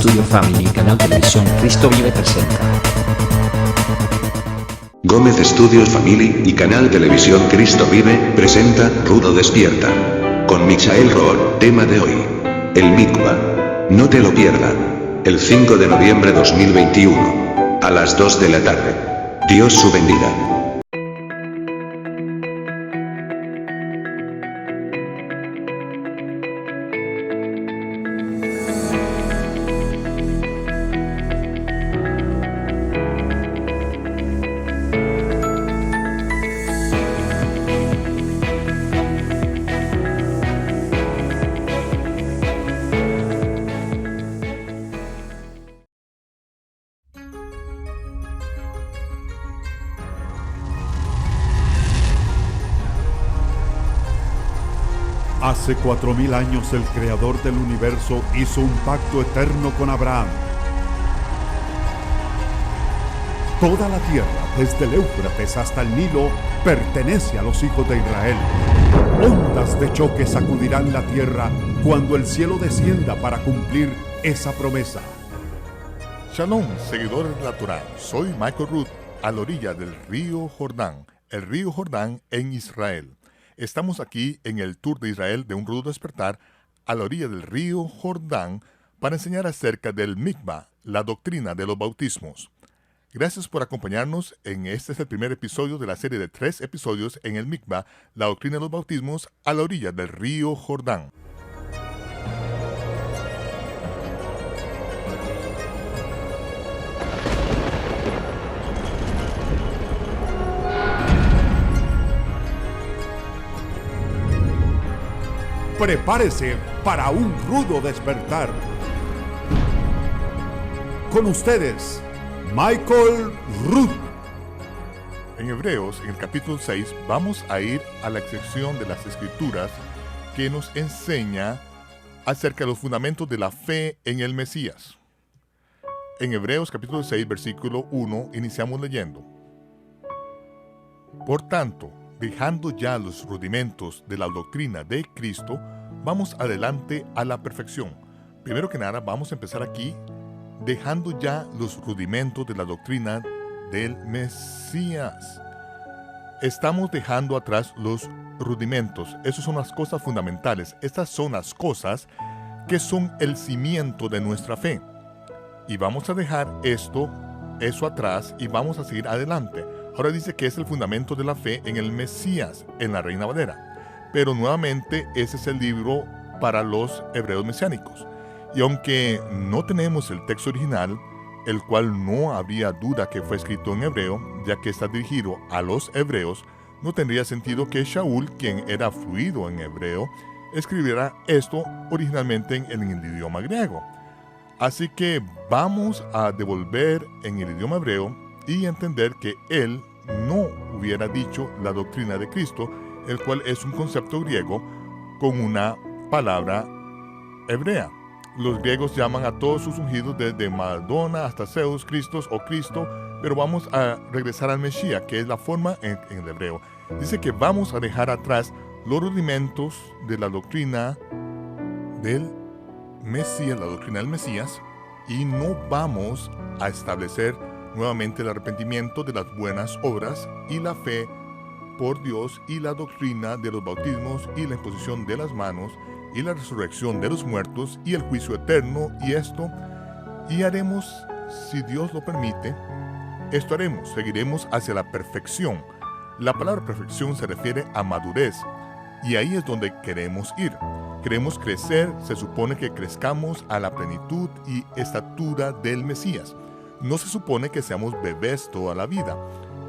Studio Family y Canal Televisión Cristo Vive presenta. Gómez Studios Family y Canal Televisión Cristo Vive presenta Rudo Despierta. Con Michael Rohr, tema de hoy: el Mikvah. No te lo pierdas. El 5 de noviembre 2021. A las 2 de la tarde. Dios su bendiga. Hace 4000 años el Creador del universo hizo un pacto eterno con Abraham. Toda la tierra, desde el Éufrates hasta el Nilo, pertenece a los hijos de Israel. Ondas de choque sacudirán la tierra cuando el cielo descienda para cumplir esa promesa. Shalom, seguidores de la Torá. Soy Michael Rohr, a la orilla del río Jordán, el río Jordán en Israel. Estamos aquí en el Tour de Israel de un Rudo Despertar a la orilla del río Jordán para enseñar acerca del Mikvah, la doctrina de los bautismos. Gracias por acompañarnos este es el primer episodio de la serie de 3 episodios en el Mikvah, la doctrina de los bautismos a la orilla del río Jordán. Prepárese para un rudo despertar. Con ustedes, Michael Rohr. En Hebreos, en el capítulo 6, vamos a ir a la sección de las Escrituras que nos enseña acerca de los fundamentos de la fe en el Mesías. En Hebreos capítulo 6, versículo 1, iniciamos leyendo: Por tanto, dejando ya los rudimentos de la doctrina de Cristo, vamos adelante a la perfección. Primero que nada, vamos a empezar aquí, dejando ya los rudimentos de la doctrina del Mesías. Estamos dejando atrás los rudimentos. Esas son las cosas fundamentales. Estas son las cosas que son el cimiento de nuestra fe. Y vamos a dejar eso atrás y vamos a seguir adelante. Ahora dice que es el fundamento de la fe en el Mesías, en la Reina Valera. Pero nuevamente ese es el libro para los hebreos mesiánicos. Y aunque no tenemos el texto original, el cual no habría duda que fue escrito en hebreo, ya que está dirigido a los hebreos, no tendría sentido que Shaul, quien era fluido en hebreo, escribiera esto originalmente en el idioma griego. Así que vamos a devolver en el idioma hebreo y entender que él no hubiera dicho la doctrina de Cristo, el cual es un concepto griego con una palabra hebrea. Los griegos llaman a todos sus ungidos desde Madonna hasta Zeus, Cristos o Cristo, pero vamos a regresar al Mesías, que es la forma en el hebreo. Dice que vamos a dejar atrás los rudimentos de la doctrina del Mesías, la doctrina del Mesías, y no vamos a establecer nuevamente el arrepentimiento de las buenas obras y la fe por Dios y la doctrina de los bautismos y la imposición de las manos y la resurrección de los muertos y el juicio eterno y haremos, si Dios lo permite, esto haremos, seguiremos hacia la perfección. La palabra perfección se refiere a madurez y ahí es donde queremos ir. Queremos crecer, se supone que crezcamos a la plenitud y estatura del Mesías. No se supone que seamos bebés toda la vida,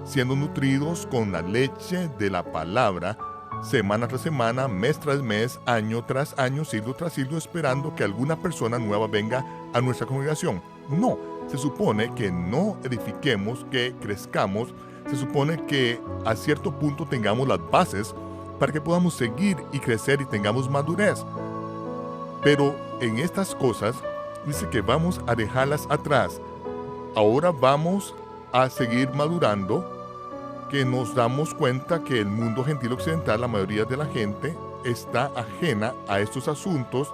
siendo nutridos con la leche de la palabra, semana tras semana, mes tras mes, año tras año, siglo tras siglo, esperando que alguna persona nueva venga a nuestra congregación. No, se supone que no edifiquemos, que crezcamos, se supone que a cierto punto tengamos las bases para que podamos seguir y crecer y tengamos madurez. Pero en estas cosas, dice que vamos a dejarlas atrás. Ahora vamos a seguir madurando, que nos damos cuenta que el mundo gentil occidental, la mayoría de la gente, está ajena a estos asuntos,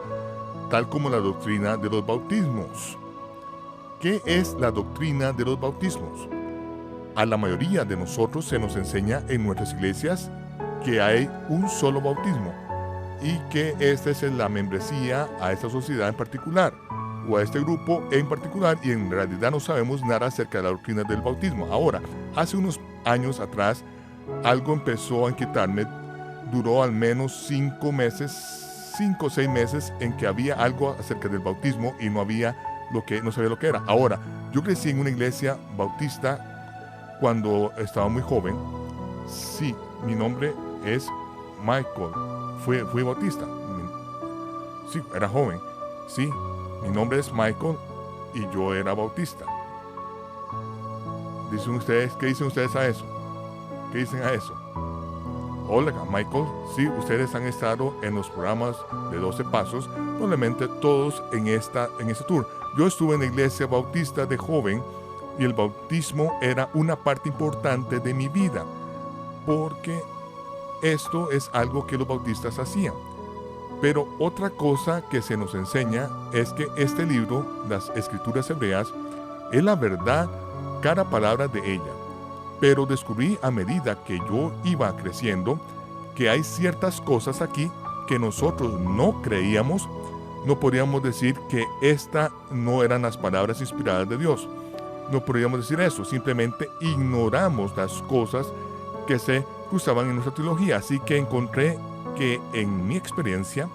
tal como la doctrina de los bautismos. ¿qué es la doctrina de los bautismos? A la mayoría de nosotros se nos enseña en nuestras iglesias que hay un solo bautismo y que esta es la membresía a esta sociedad en particular o a este grupo en particular, y en realidad no sabemos nada acerca de la doctrina del bautismo. Ahora, hace unos años atrás, algo empezó a inquietarme. Duró al menos 5 o 6 meses en que había algo acerca del bautismo y no sabía lo que era. Ahora, yo crecí en una iglesia bautista cuando estaba muy joven. Sí, mi nombre es Michael. Fui bautista. Sí, era joven. Sí, mi nombre es Michael y yo era bautista. Dicen ustedes, ¿qué dicen ustedes a eso? ¿Qué dicen a eso? Hola, Michael. Sí, ustedes han estado en los programas de 12 Pasos, probablemente todos en este tour. Yo estuve en la iglesia bautista de joven y el bautismo era una parte importante de mi vida, porque esto es algo que los bautistas hacían. Pero otra cosa que se nos enseña es que este libro, las Escrituras Hebreas, es la verdad, cada palabra de ella. Pero descubrí a medida que yo iba creciendo que hay ciertas cosas aquí que nosotros no creíamos. No podíamos decir que estas no eran las palabras inspiradas de Dios. No podíamos decir eso, simplemente ignoramos las cosas que se cruzaban en nuestra teología. Así que encontré que en mi experiencia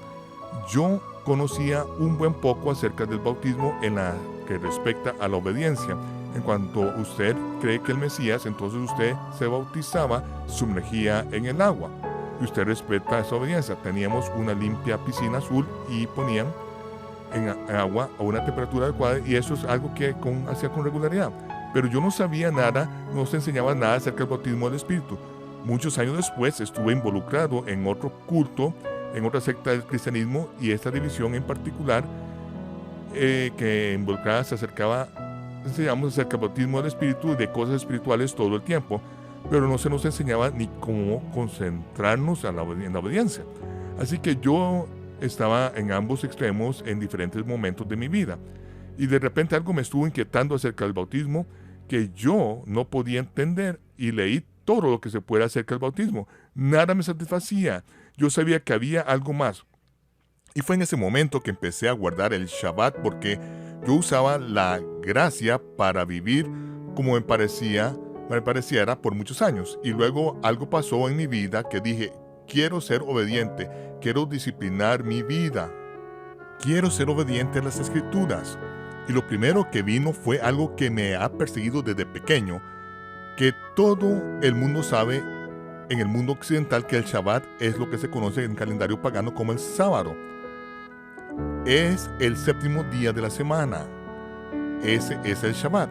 yo conocía un buen poco acerca del bautismo en la que respecta a la obediencia. En cuanto usted cree que el Mesías, entonces usted se bautizaba, sumergía en el agua. Y usted respeta esa obediencia. Teníamos una limpia piscina azul y ponían en agua a una temperatura adecuada, y eso es algo que hacía con regularidad. Pero yo no sabía nada, no se enseñaba nada acerca del bautismo del Espíritu. Muchos años después estuve involucrado en otro culto, en otra secta del cristianismo, y esta división en particular que involucrada enseñamos acerca del bautismo del Espíritu y de cosas espirituales todo el tiempo, pero no se nos enseñaba ni cómo concentrarnos en la obediencia. Así que yo estaba en ambos extremos en diferentes momentos de mi vida, y de repente algo me estuvo inquietando acerca del bautismo que yo no podía entender, y leí todo lo que se puede acerca del bautismo. Nada me satisfacía. Yo sabía que había algo más. Y fue en ese momento que empecé a guardar el Shabbat, porque yo usaba la gracia para vivir como me pareciera por muchos años. Y luego algo pasó en mi vida que dije, quiero ser obediente, quiero disciplinar mi vida, quiero ser obediente a las Escrituras. Y lo primero que vino fue algo que me ha perseguido desde pequeño, que todo el mundo sabe en el mundo occidental, que el Shabbat es lo que se conoce en el calendario pagano como el sábado. Es el 7º día de la semana. Ese es el Shabbat.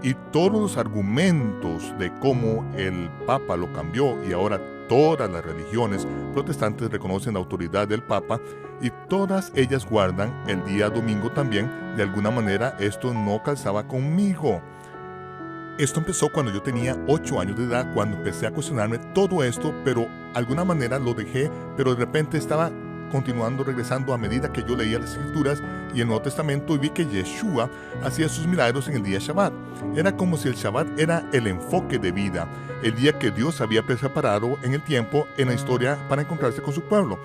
Y todos los argumentos de cómo el Papa lo cambió, y ahora todas las religiones protestantes reconocen la autoridad del Papa, y todas ellas guardan el día domingo también. De alguna manera esto no calzaba conmigo. Esto empezó cuando yo tenía 8 años de edad, cuando empecé a cuestionarme todo esto, pero de alguna manera lo dejé, pero de repente estaba regresando a medida que yo leía las Escrituras y el Nuevo Testamento, y vi que Yeshua hacía sus milagros en el día Shabbat. Era como si el Shabbat era el enfoque de vida, el día que Dios había preparado en el tiempo, en la historia, para encontrarse con su pueblo.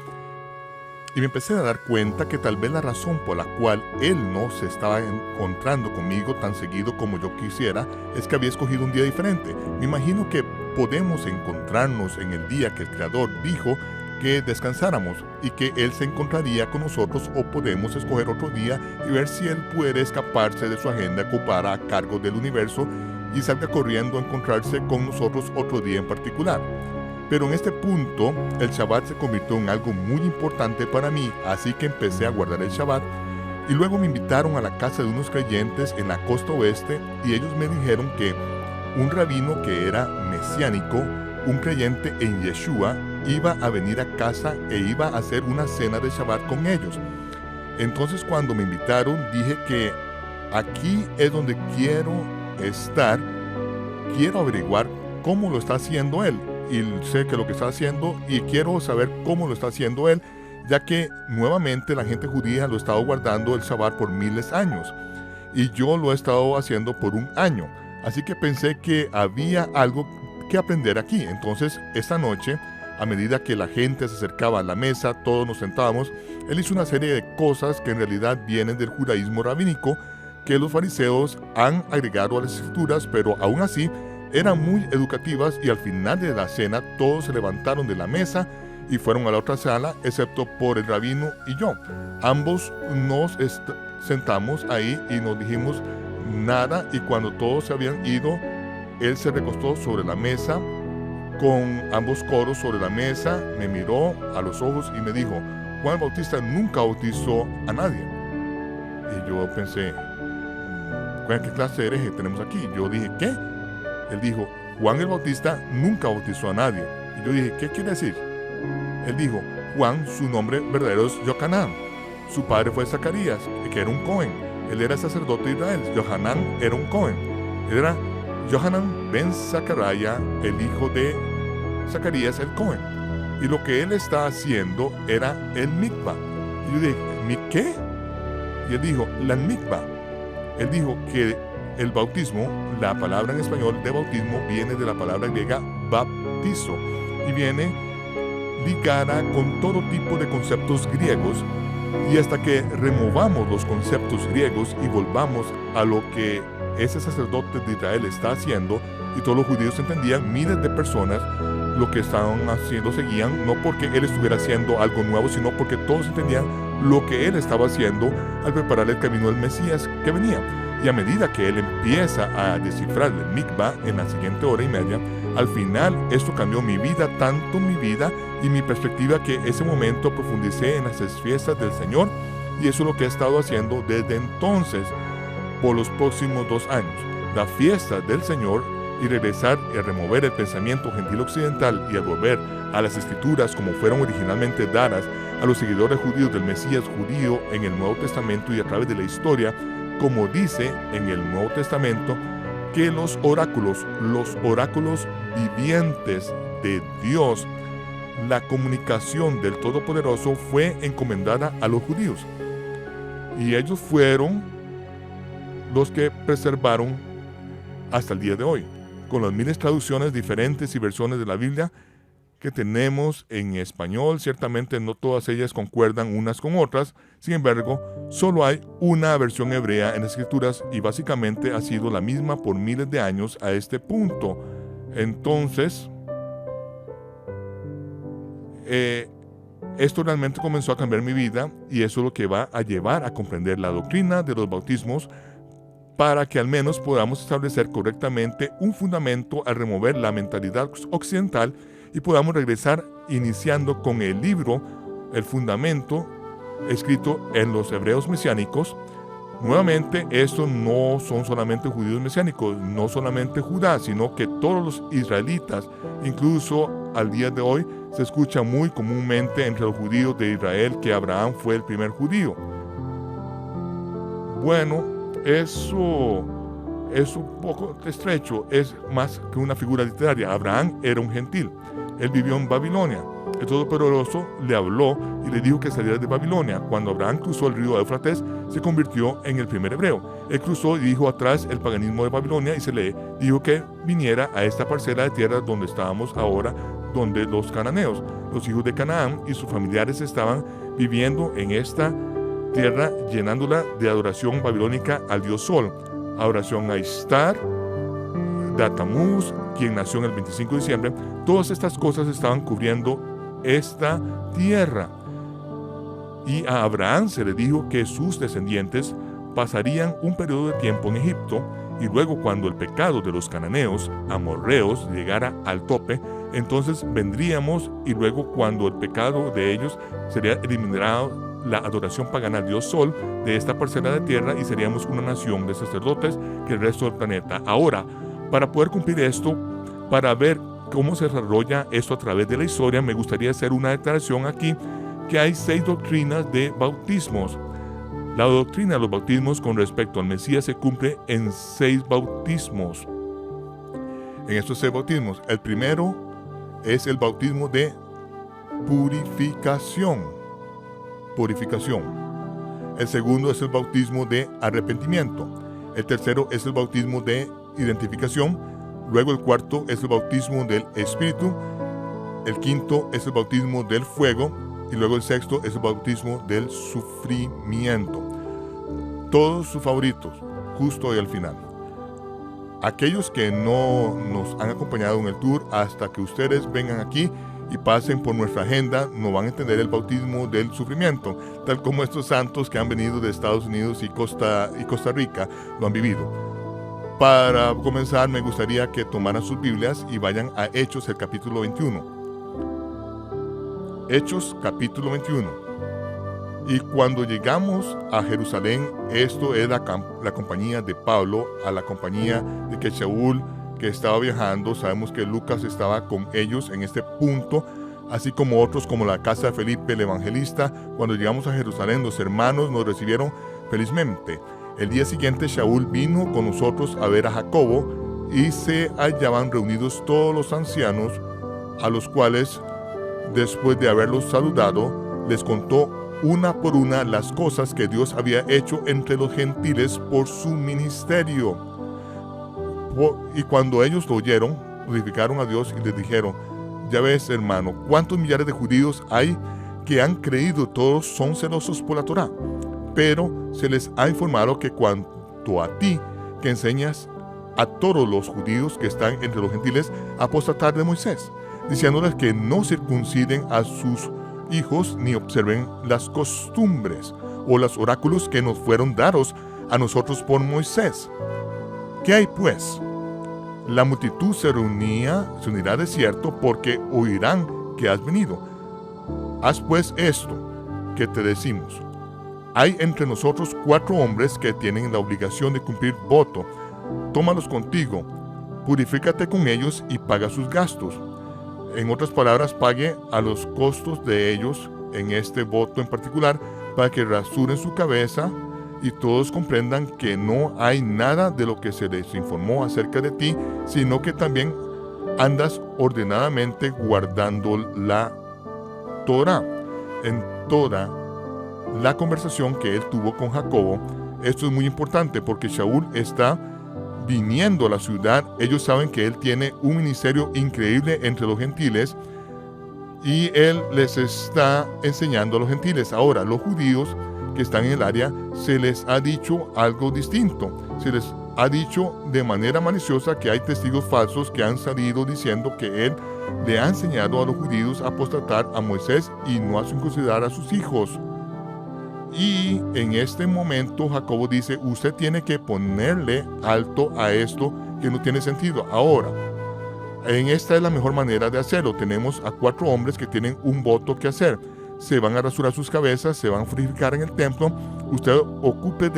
Y me empecé a dar cuenta que tal vez la razón por la cual Él no se estaba encontrando conmigo tan seguido como yo quisiera es que había escogido un día diferente. Me imagino que podemos encontrarnos en el día que el Creador dijo que descansáramos y que Él se encontraría con nosotros, o podemos escoger otro día y ver si Él puede escaparse de su agenda ocupada a cargo del universo y salga corriendo a encontrarse con nosotros otro día en particular. Pero en este punto, el Shabbat se convirtió en algo muy importante para mí, así que empecé a guardar el Shabbat. Y luego me invitaron a la casa de unos creyentes en la costa oeste, y ellos me dijeron que un rabino que era mesiánico, un creyente en Yeshua, iba a venir a casa e iba a hacer una cena de Shabbat con ellos. Entonces, cuando me invitaron, dije que aquí es donde quiero estar, quiero averiguar cómo lo está haciendo él. Y sé que lo que está haciendo, y quiero saber cómo lo está haciendo él, ya que nuevamente la gente judía lo ha estado guardando el Shabbat por miles de años. y yo lo he estado haciendo por un año. Así que pensé que había algo que aprender aquí. Entonces, esta noche, a medida que la gente se acercaba a la mesa, todos nos sentábamos, él hizo una serie de cosas que en realidad vienen del judaísmo rabínico, que los fariseos han agregado a las escrituras, pero aún así eran muy educativas, y al final de la cena todos se levantaron de la mesa y fueron a la otra sala, excepto por el rabino y yo. Ambos nos sentamos ahí y no dijimos nada, y cuando todos se habían ido, él se recostó sobre la mesa con ambos codos sobre la mesa, me miró a los ojos y me dijo: Juan el Bautista nunca bautizó a nadie. Y yo pensé: ¿qué clase de hereje tenemos aquí? Yo dije: ¿qué? Él dijo: Juan el Bautista nunca bautizó a nadie. Y yo dije: ¿qué quiere decir? Él dijo: Juan, su nombre verdadero es Yohanan. Su padre fue Zacarías, que era un Cohen. Él era sacerdote de Israel. Yohanan era un Cohen. Él era Yohanan ben Zacarías, el hijo de Zacarías el Cohen. Y lo que él está haciendo era el mikvah. Y yo dije: ¿qué? Y él dijo: la mikvah. Él dijo que el bautismo, la palabra en español de bautismo, viene de la palabra griega baptizo, y viene ligada con todo tipo de conceptos griegos, y hasta que removamos los conceptos griegos y volvamos a lo que ese sacerdote de Israel está haciendo, y todos los judíos entendían, miles de personas lo que estaban haciendo seguían, no porque él estuviera haciendo algo nuevo, sino porque todos entendían lo que él estaba haciendo al preparar el camino del Mesías que venía. Y a medida que él empieza a descifrar el mikvah en la siguiente hora y media, al final esto cambió mi vida, tanto mi vida y mi perspectiva, que ese momento profundicé en las fiestas del Señor, y eso es lo que he estado haciendo desde entonces por los próximos 2 años. La fiesta del Señor, y regresar y remover el pensamiento gentil occidental y a volver a las escrituras como fueron originalmente dadas a los seguidores judíos del Mesías judío en el Nuevo Testamento y a través de la historia, como dice en el Nuevo Testamento, que los oráculos vivientes de Dios, la comunicación del Todopoderoso fue encomendada a los judíos. Y ellos fueron los que preservaron hasta el día de hoy, con las miles de traducciones diferentes y versiones de la Biblia que tenemos en español. Ciertamente no todas ellas concuerdan unas con otras, sin embargo, solo hay una versión hebrea en las Escrituras, y básicamente ha sido la misma por miles de años a este punto. Entonces, esto realmente comenzó a cambiar mi vida, y eso es lo que va a llevar a comprender la doctrina de los bautismos, para que al menos podamos establecer correctamente un fundamento al remover la mentalidad occidental y podamos regresar iniciando con el libro, el fundamento escrito en los hebreos mesiánicos. Nuevamente, estos no son solamente judíos mesiánicos, no solamente Judá, sino que todos los israelitas, incluso al día de hoy, se escucha muy comúnmente entre los judíos de Israel que Abraham fue el primer judío. Bueno, eso es un poco estrecho, es más que una figura literaria. Abraham era un gentil, él vivió en Babilonia. El Todopoderoso le habló y le dijo que saliera de Babilonia. Cuando Abraham cruzó el río Éufrates, se convirtió en el primer hebreo. Él cruzó y dejó atrás el paganismo de Babilonia, y se le dijo que viniera a esta parcela de tierra donde estábamos ahora, donde los cananeos, los hijos de Canaán y sus familiares estaban viviendo en esta tierra, llenándola de adoración babilónica al dios Sol, adoración a Ishtar, de Tamuz, quien nació en el 25 de diciembre. Todas estas cosas estaban cubriendo esta tierra, y a Abraham se le dijo que sus descendientes pasarían un periodo de tiempo en Egipto, y luego, cuando el pecado de los cananeos, amorreos, llegara al tope, entonces vendríamos, y luego, cuando el pecado de ellos sería eliminado, la adoración pagana al dios Sol de esta parcela de tierra, y seríamos una nación de sacerdotes que el resto del planeta. Ahora, para poder cumplir esto, para ver cómo se desarrolla esto a través de la historia, me gustaría hacer una declaración aquí, que hay 6 doctrinas de bautismos. La doctrina de los bautismos con respecto al Mesías se cumple en 6 bautismos. En estos 6 bautismos, el primero es el bautismo de purificación. El segundo es el bautismo de arrepentimiento. El tercero es el bautismo de identificación. Luego el cuarto es el bautismo del Espíritu. El quinto es el bautismo del fuego. Y luego el sexto es el bautismo del sufrimiento. Todos sus favoritos, justo ahí al final. Aquellos que no nos han acompañado en el tour, hasta que ustedes vengan aquí y pasen por nuestra agenda, no van a entender el bautismo del sufrimiento, tal como estos santos que han venido de Estados Unidos y Costa Rica lo han vivido. Para comenzar, me gustaría que tomaran sus Biblias y vayan a Hechos, el capítulo 21. Hechos, capítulo 21. Y cuando llegamos a Jerusalén, esto es la compañía de Pablo, a la compañía de que Shaul, que estaba viajando. Sabemos que Lucas estaba con ellos en este punto, así como otros como la casa de Felipe el evangelista. Cuando llegamos a Jerusalén, los hermanos nos recibieron felizmente. El día siguiente Shaul vino con nosotros a ver a Jacobo, y se hallaban reunidos todos los ancianos, a los cuales, después de haberlos saludado, les contó una por una las cosas que Dios había hecho entre los gentiles por su ministerio. Y cuando ellos lo oyeron, glorificaron a Dios y les dijeron: ya ves, hermano, cuántos millares de judíos hay que han creído, todos son celosos por la Torá. Pero se les ha informado que cuanto a ti, que enseñas a todos los judíos que están entre los gentiles a apostatar de Moisés, diciéndoles que no circunciden a sus hijos ni observen las costumbres o los oráculos que nos fueron dados a nosotros por Moisés. ¿Qué hay pues? La multitud se unirá de cierto, porque oirán que has venido. Haz pues esto que te decimos. Hay entre nosotros 4 hombres que tienen la obligación de cumplir voto. Tómalos contigo, purifícate con ellos y paga sus gastos. En otras palabras, pague a los costos de ellos en este voto en particular, para que rasuren su cabeza y todos comprendan que no hay nada de lo que se les informó acerca de ti, sino que también andas ordenadamente guardando la Torá. En toda la conversación que él tuvo con Jacobo, esto es muy importante porque Shaul está viniendo a la ciudad. Ellos saben que él tiene un ministerio increíble entre los gentiles y él les está enseñando a los gentiles. Ahora, los judíos que están en el área, se les ha dicho algo distinto. Se les ha dicho de manera maliciosa que hay testigos falsos que han salido diciendo que él le ha enseñado a los judíos a apostatar a Moisés y no a circuncidar a sus hijos. Y en este momento Jacobo dice: usted tiene que ponerle alto a esto que no tiene sentido. Ahora, esta es la mejor manera de hacerlo. Tenemos a 4 hombres que tienen un voto que hacer. Se van a rasurar sus cabezas, se van a purificar en el templo. Usted ocúpese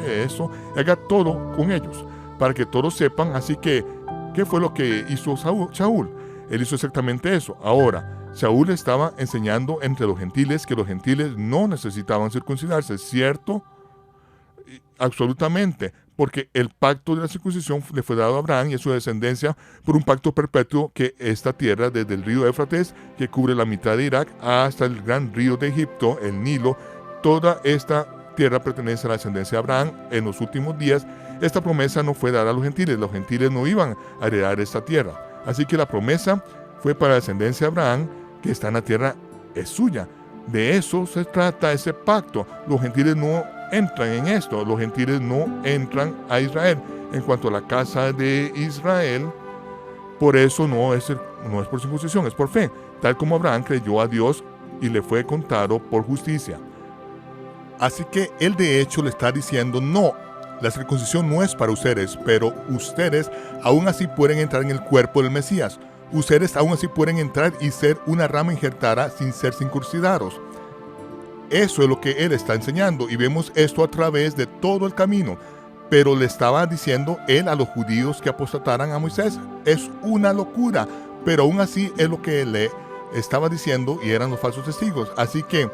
de eso, haga todo con ellos, para que todos sepan. Así que, ¿qué fue lo que hizo Shaul? Él hizo exactamente eso. Ahora, Shaul estaba enseñando entre los gentiles que los gentiles no necesitaban circuncidarse, ¿cierto? Absolutamente, porque el pacto de la circuncisión le fue dado a Abraham y a su descendencia por un pacto perpetuo, que esta tierra, desde el río Éufrates, que cubre la mitad de Irak, hasta el gran río de Egipto, el Nilo, toda esta tierra pertenece a la descendencia de Abraham. En los últimos días, esta promesa no fue dada a los gentiles no iban a heredar esta tierra. Así que la promesa fue para la descendencia de Abraham, que está en la tierra, es suya. De eso se trata ese pacto. Los gentiles no entran en esto, los gentiles no entran a Israel. En cuanto a la casa de Israel, por eso no es por circuncisión, es por fe, tal como Abraham creyó a Dios y le fue contado por justicia. Así que él de hecho le está diciendo: no, la circuncisión no es para ustedes, pero ustedes aún así pueden entrar en el cuerpo del Mesías. Ustedes aún así pueden entrar y ser una rama injertada sin ser circuncidados. Eso es lo que él está enseñando, y vemos esto a través de todo el camino. Pero le estaba diciendo él a los judíos que apostataran a Moisés. Es una locura, pero aún así es lo que le estaba diciendo, y eran los falsos testigos. Así que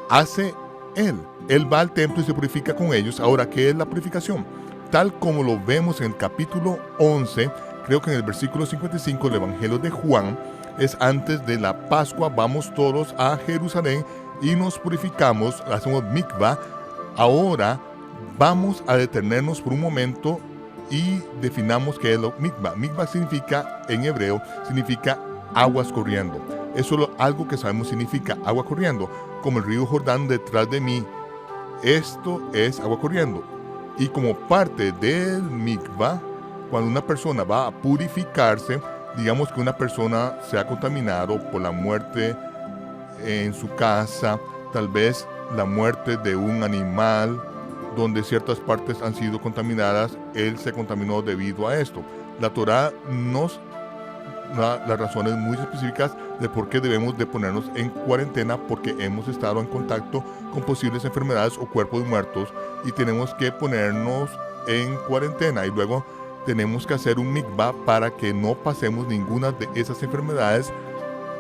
hace él va al templo y se purifica con ellos. Ahora, ¿qué es la purificación? Tal como lo vemos en el capítulo 11, creo que en el versículo 55 del Evangelio de Juan, es antes de la Pascua. Vamos todos a Jerusalén y nos purificamos, hacemos mikvah. Ahora vamos a detenernos por un momento y definamos qué es lo mikvah. Mikvah significa, en hebreo, significa aguas corriendo. Eso es algo que sabemos significa agua corriendo, como el río Jordán detrás de mí. Esto es agua corriendo. Y como parte del mikvah, cuando una persona va a purificarse, digamos que una persona se ha contaminado por la muerte en su casa, tal vez la muerte de un animal, donde ciertas partes han sido contaminadas, él se contaminó debido a esto. La Torá nos da las razones muy específicas de por qué debemos de ponernos en cuarentena, porque hemos estado en contacto con posibles enfermedades o cuerpos muertos y tenemos que ponernos en cuarentena, y luego tenemos que hacer un mikvah para que no pasemos ninguna de esas enfermedades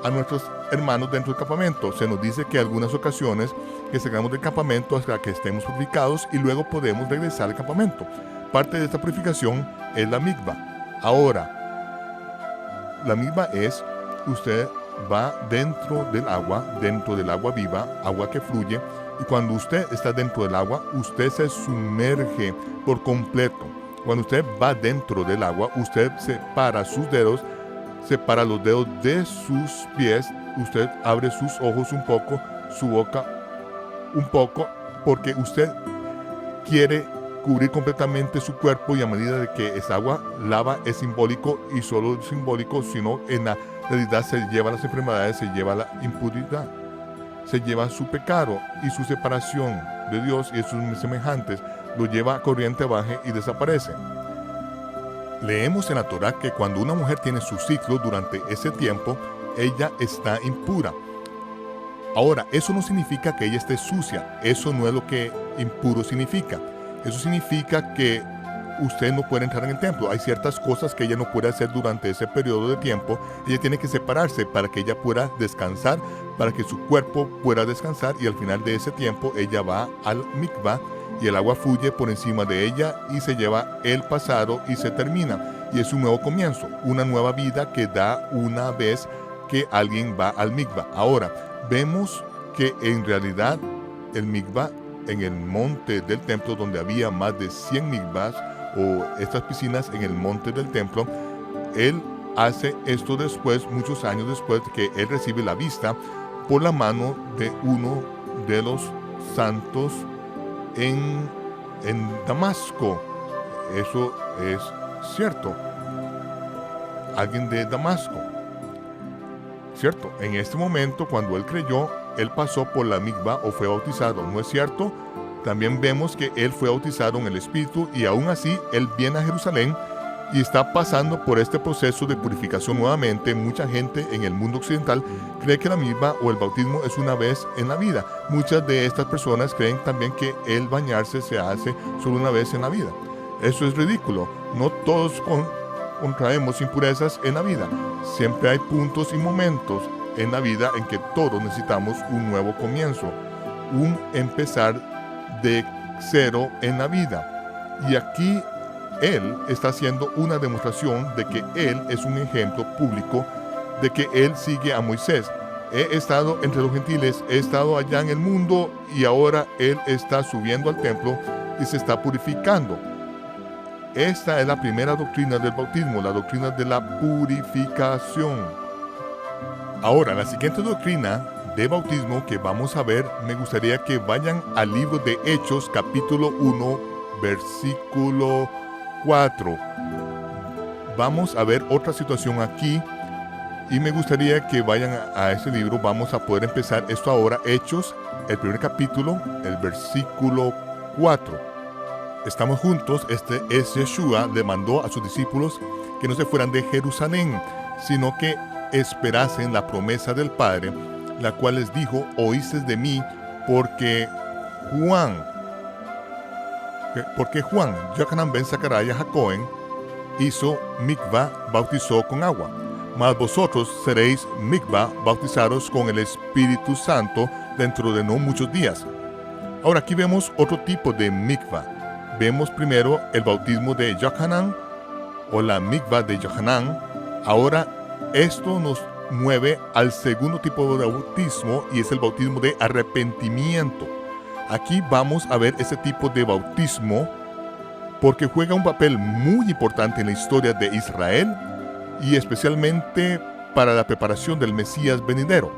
a nuestros hermanos dentro del campamento. Se nos dice que en algunas ocasiones que salgamos del campamento hasta que estemos purificados y luego podemos regresar al campamento. Parte de esta purificación es la mikvah. Ahora, la mikvah es, usted va dentro del agua viva, agua que fluye, y cuando usted está dentro del agua, usted se sumerge por completo. Cuando usted va dentro del agua, usted separa sus dedos, separa los dedos de sus pies, usted abre sus ojos un poco, su boca un poco, porque usted quiere cubrir completamente su cuerpo, y a medida de que esa agua lava es simbólico, y solo simbólico, sino en la realidad se lleva las enfermedades, se lleva la impuridad, se lleva su pecado y su separación de Dios y de sus semejantes, lo lleva a corriente baja y desaparece. Leemos en la Torá que cuando una mujer tiene su ciclo durante ese tiempo, ella está impura. Ahora, eso no significa que ella esté sucia, eso no es lo que impuro significa. Eso significa que usted no puede entrar en el templo. Hay ciertas cosas que ella no puede hacer durante ese periodo de tiempo. Ella tiene que separarse para que ella pueda descansar, para que su cuerpo pueda descansar, y al final de ese tiempo ella va al mikvah y el agua fluye por encima de ella y se lleva el pasado y se termina. Y es un nuevo comienzo, una nueva vida que da una vez que alguien va al mikvah. Ahora, vemos que en realidad el mikvah en el monte del templo, donde había más de 100 mikvahs o estas piscinas en el monte del templo, él hace esto después, muchos años después de que él recibe la vista por la mano de uno de los santos en Damasco. Eso es cierto. Alguien de Damasco. Cierto, en este momento cuando él creyó, él pasó por la mikvah o fue bautizado, ¿no es cierto? También vemos que él fue bautizado en el Espíritu, y aún así él viene a Jerusalén y está pasando por este proceso de purificación nuevamente. Mucha gente en el mundo occidental cree que la mikvah o el bautismo es una vez en la vida. Muchas de estas personas creen también que el bañarse se hace solo una vez en la vida. Eso es ridículo. No todos contraemos impurezas en la vida. Siempre hay puntos y momentos en la vida en que todos necesitamos un nuevo comienzo, un empezar de cero en la vida. Y aquí él está haciendo una demostración de que él es un ejemplo público, de que él sigue a Moisés. He estado entre los gentiles, he estado allá en el mundo, y ahora él está subiendo al templo y se está purificando. Esta es la primera doctrina del bautismo, la doctrina de la purificación. Ahora, la siguiente doctrina de bautismo que vamos a ver, me gustaría que vayan al libro de Hechos, capítulo 1, versículo 4. Vamos a ver otra situación aquí, y me gustaría que vayan a ese libro. Vamos a poder empezar esto ahora. Hechos, el primer capítulo, el versículo 4. Estamos juntos. Este es Yeshua, le mandó a sus discípulos que no se fueran de Jerusalén, sino que esperasen la promesa del Padre, la cual les dijo: oísteis de mí, porque Juan, Yohanan ben Zacarías Jacoen, hizo mikvah, bautizó con agua, mas vosotros seréis mikvah, bautizados con el Espíritu Santo dentro de no muchos días. Ahora aquí vemos otro tipo de mikvah. Vemos primero el bautismo de Yohanan, o la mikvah de Yohanan. Ahora esto nos mueve al segundo tipo de bautismo, y es el bautismo de arrepentimiento. Aquí vamos a ver ese tipo de bautismo porque juega un papel muy importante en la historia de Israel y especialmente para la preparación del Mesías venidero.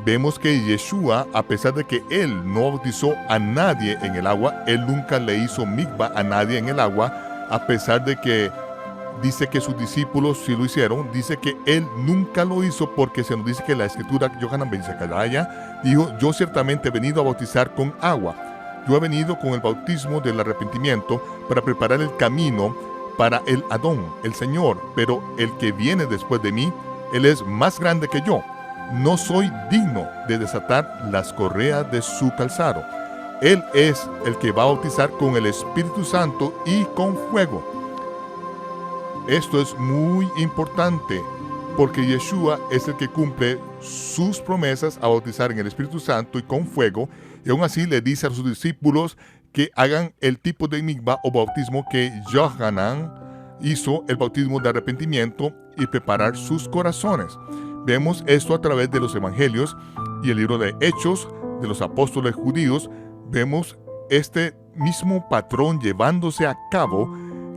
Vemos que Yeshua, a pesar de que él no bautizó a nadie en el agua, él nunca le hizo mikvah a nadie en el agua, a pesar de que dice que sus discípulos sí lo hicieron. Dice que él nunca lo hizo porque se nos dice que la escritura, Yohanan ben Zakariah, dijo: yo ciertamente he venido a bautizar con agua. Yo he venido con el bautismo del arrepentimiento para preparar el camino para el Adón, el Señor, pero el que viene después de mí, él es más grande que yo. No soy digno de desatar las correas de su calzado. Él es el que va a bautizar con el Espíritu Santo y con fuego. Esto es muy importante porque Yeshua es el que cumple sus promesas a bautizar en el Espíritu Santo y con fuego, y aún así le dice a sus discípulos que hagan el tipo de mikvah o bautismo que Yohanan hizo, el bautismo de arrepentimiento, y preparar sus corazones. Vemos esto a través de los evangelios y el libro de Hechos de los apóstoles judíos. Vemos este mismo patrón llevándose a cabo,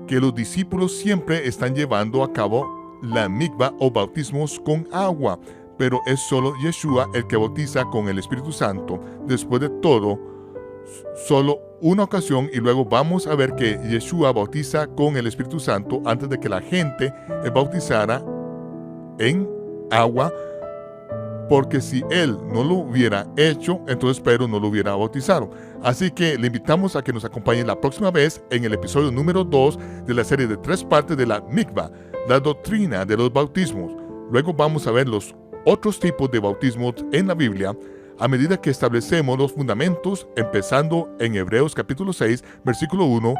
que los discípulos siempre están llevando a cabo la mikvah o bautismos con agua, pero es solo Yeshua el que bautiza con el Espíritu Santo. Después de todo, solo una ocasión, y luego vamos a ver que Yeshua bautiza con el Espíritu Santo antes de que la gente bautizara en agua, porque si él no lo hubiera hecho, entonces Pedro no lo hubiera bautizado. Así que le invitamos a que nos acompañe la próxima vez en el episodio número 2 de la serie de 3 partes de la mikvah, la doctrina de los bautismos. Luego vamos a ver los otros tipos de bautismos en la Biblia a medida que establecemos los fundamentos, empezando en Hebreos capítulo 6, versículo 1,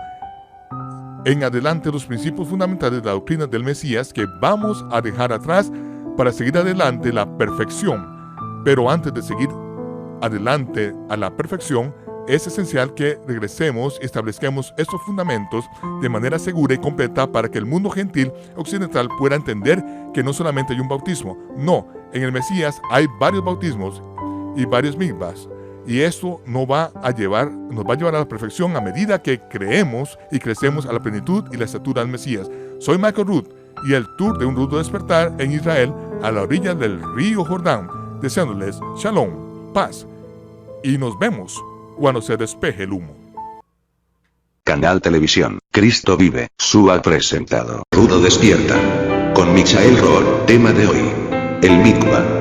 en adelante los principios fundamentales de la doctrina del Mesías que vamos a dejar atrás para seguir adelante la perfección. Pero antes de seguir adelante a la perfección, es esencial que regresemos y establezcamos estos fundamentos de manera segura y completa para que el mundo gentil occidental pueda entender que no solamente hay un bautismo. No, en el Mesías hay varios bautismos y varios mikvahs. Y esto nos va a llevar a la perfección a medida que creemos y crecemos a la plenitud y la estatura del Mesías. Soy Michael Root y el tour de un rudo despertar en Israel a la orilla del río Jordán, deseándoles shalom, paz, y nos vemos cuando se despeje el humo. Canal Televisión, Cristo Vive, Su ha presentado Rudo Despierta. Con Michael Rohr, tema de hoy: el mikvah.